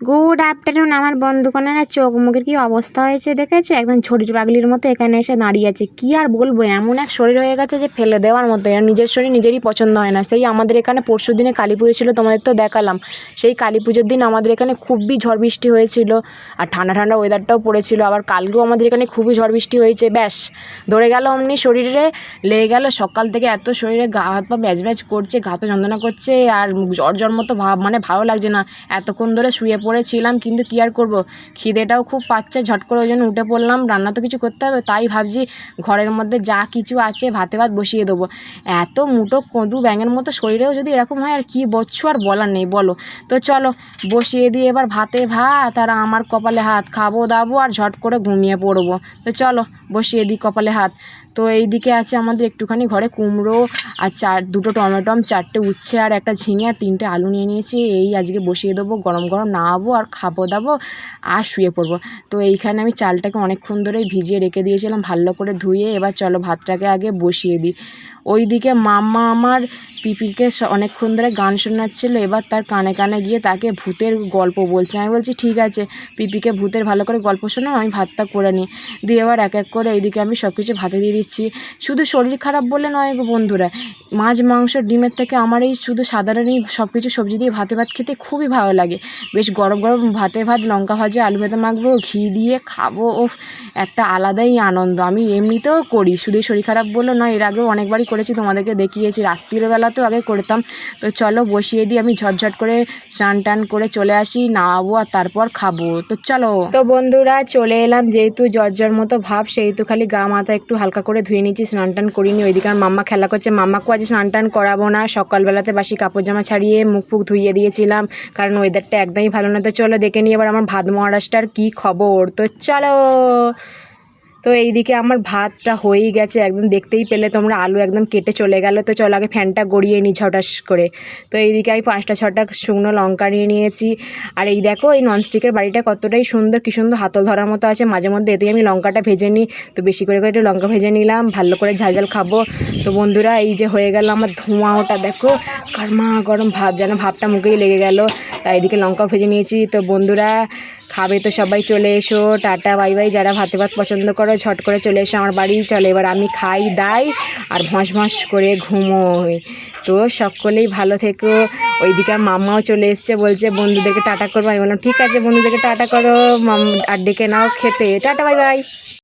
Good afternoon আমার বন্ধুকনেরা, চোখ মুখের কি অবস্থা হয়েছে দেখেছো? একদম ছড়ির পাগলির মতো এখানে এসে দাঁড়িয়ে আছে। কি আর বলবো, এমন এক শরীর হয়ে গেছে যে ফেলে দেওয়ার মতো। এর নিজের শরীর নিজেরই পছন্দ হয় না। সেই আমাদের এখানে পরশু দিনে কালী পুজো ছিল, তোমাদের তো দেখালাম। সেই কালী পুজোর দিন আমাদের এখানে খুবই ঝড় বৃষ্টি হয়েছিল, আর ঠান্ডা ঠান্ডা ওয়েদারটাও পড়েছিল। আবার কালকেও আমাদের এখানে খুবই ঝড় বৃষ্টি হয়েছে। ব্যাস ধরে গেল অমনি শরীরে লেগে গেল। সকাল থেকে এত শরীরে গা হাত পা ব্যাজ ব্যাজ করছে, গা পা যন্ত্রণা করছে, আর জ্বর জ্বর মতো ভাব, মানে ভালো লাগছে না। এতক্ষণ ধরে শুয়ে পড়েছিলাম, কিন্তু কী আর করবো, খিদেটাও খুব পাচ্ছে। ঝট করে ওই জন্য উঠে পড়লাম। রান্না তো কিছু করতে হবে, তাই ভাবছি ঘরের মধ্যে যা কিছু আছে ভাতে ভাত বসিয়ে দেবো। এত মুটো কদু ব্যাঙের মতো শরীরেও যদি এরকম হয়, আর কি বলছো, আর বলার নেই বলো। তো চলো বসিয়ে দিয়ে এবার ভাতে ভাত, আর আমার কপালে হাত, খাবো দাবো আর ঝট করে ঘুমিয়ে পড়বো। তো চলো বসিয়ে দিই কপালে হাত। তো এই দিকে আছে আমাদের একটুখানি ঘরে কুমড়ো আর দুটো টমেটো, 4টে উচ্ছে আর একটা ঝিঙে আর 3টে আলু নিয়ে নিয়েছি। এই আজকে বসিয়ে দেবো, গরম গরম নামাবো আর খাবো দাবো আর শুয়ে পড়বো। তো এইখানে আমি চালটাকে অনেকক্ষণ ধরেই ভিজিয়ে রেখে দিয়েছিলাম ভালো করে ধুয়ে। এবার চলো ভাতটাকে আগে বসিয়ে দিই। ওইদিকে মাম্মা আমার পিপিকে অনেকক্ষণ ধরে গান শোনাচ্ছিল। এবার তার কানে কানে গিয়ে তাকে ভূতের গল্প বলছে। আমি বলছি ঠিক আছে, পিপিকে ভূতের ভালো করে গল্প শোনাও, আমি ভাতটা করে নিই। দিয়ে এবার এক এক করে এইদিকে আমি সব কিছু ভাতে দিয়ে দিচ্ছি। শুধু শরীর খারাপ বলে নয় গো বন্ধুরা, মাছ মাংস ডিমের থেকে আমার এই শুধু সাধারণই সব কিছু সবজি দিয়ে ভাতে ভাত খেতে খুবই ভালো লাগে। বেশ গরম গরম ভাতে ভাত, লঙ্কা ভাজা, আলু ভাতে মাখবো, ঘি দিয়ে খাবো, ও একটা আলাদাই আনন্দ। আমি এমনিতেও করি, শুধু শরীর খারাপ বলে নয়, এর আগেও অনেকবারই করেছি, তোমাদেরকে দেখিয়েছি। রাত্রিবেলাতেও আগে করতাম। তো চলো বসিয়ে দিই, আমি ঝটঝট করে স্নান টান করে চলে আসি, নামাবো আর তারপর খাবো। তো চলো। তো বন্ধুরা চলে এলাম, যেহেতু জ্বর মতো ভাব, সেহেতু খালি গা মাথা একটু হালকা করে ধুয়ে নিচ্ছি, স্নান টান করিনি। ওইদিকে আর মাম্মা খেলা করছে। মাম্মাকেও আজ স্নান টান করাবো না, সকালবেলাতে বাসি কাপড় জামা ছাড়িয়ে মুখ ফুক ধুইয়ে দিয়েছিলাম, কারণ ওয়েদারটা একদমই ভালো না। তো চলো দেখে নিই এবার আমার ভাত মহারাজটার কী খবর। তো চলো। তো এইদিকে আমার ভাতটা হয়েই গেছে, একদম দেখতেই পেলে তোমরা, আলু একদম কেটে চলে গেল। তো চলো আগে ফ্যানটা গড়িয়ে নিই ঝটাস করে। তো এইদিকে আমি 5টা 6টা শুকনো লঙ্কা নিয়ে নিয়েছি। আর এই দেখো এই ননস্টিকের বাড়িটা কতটাই সুন্দর, কি সুন্দর হাতল ধরার মতো আছে মাঝে মধ্যে, এতেই আমি লঙ্কাটা ভেজে নিই। তো বেশি করে একটু লঙ্কা ভেজে নিলাম, ভালো করে ঝাল ঝাল খাবো। তো বন্ধুরা এই যে হয়ে গেল আমার ধোঁয়া, ওটা দেখো গরমা গরম ভাত, যেন ভাতটা মুখেই লেগে গেল। তাই এইদিকে লঙ্কাও ভেজে নিয়েছি। তো বন্ধুরা খাবে তো সবাই চলে এসো, টাটা বাই বাই। যারা ভাতে ভাত পছন্দ করো ঝট করে চলে এসো আমার বাড়ি। চলে এবার আমি খাই দাই আর ভস ভস করে ঘুমোই। তো সকলেই ভালো থেকো। ওইদিকে মাম্মাও চলে এসছে, বলছে বন্ধুদেরকে টাটা করবো। আমি বললাম ঠিক আছে, বন্ধুদেরকে টাটা করো, আর ডেকে নাও খেতে। Tata bye bye.